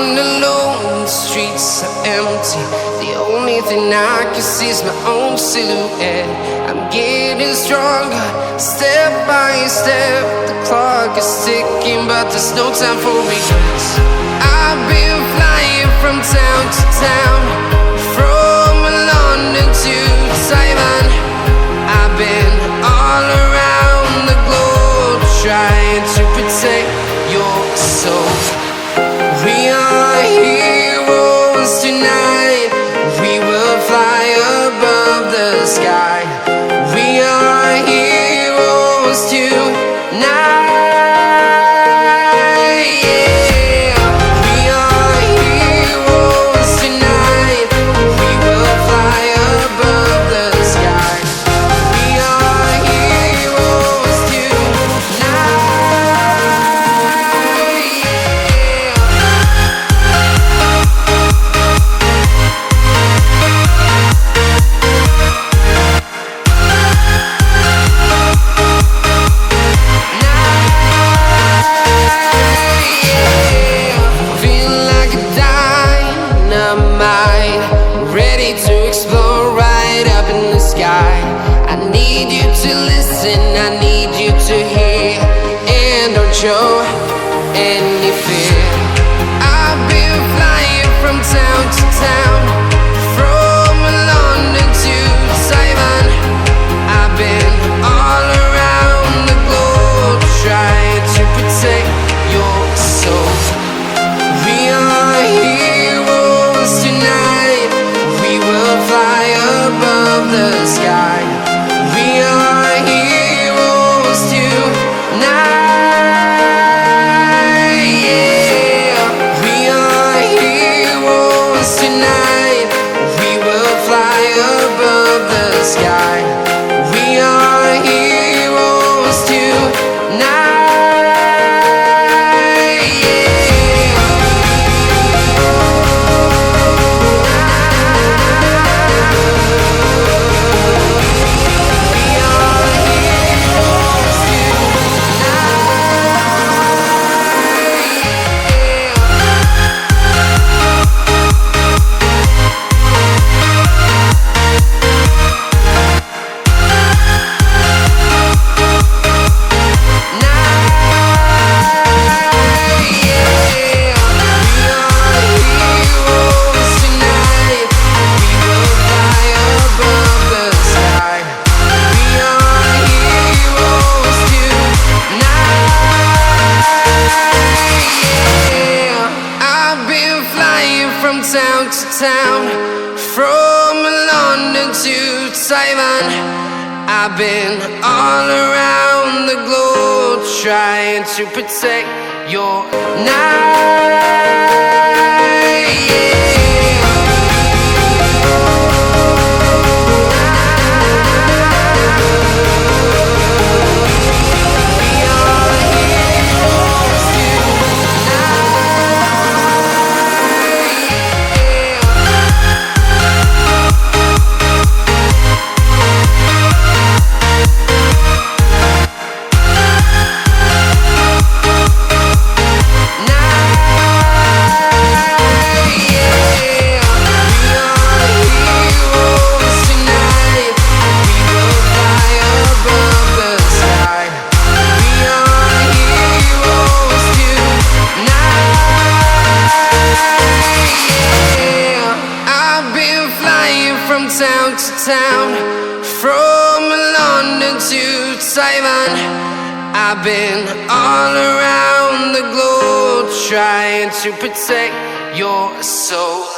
walking alone, the streets are empty. The only thing I can see is my own silhouette. I'm getting stronger, step by step. The clock is ticking, but there's no time for regrets. I've been flying from town to town, from London to Taiwan. I've been all around the globe, trying to protect your soul. We are heroes tonight. We will fly above the sky. We are heroes tonight. Yeah. We are heroes tonight. We will fly above the sky. We are heroes tonight. Ready to explore right up in the sky. I need you to listen, I need you to hear, and don't show any fear. I've been flying from town to town, from London to Taiwan. I've been all around the globe, trying to protect your soul. We are heroes tonight. We will fly above the sky. We are heroes tonight. Yeah. We are heroes tonight. We will fly above the sky. We are heroes tonight. Town to town, from London to Taiwan. I've been all around the globe, trying to protect your night. Town to town, from London to Taiwan. I've been all around the globe, trying to protect your soul.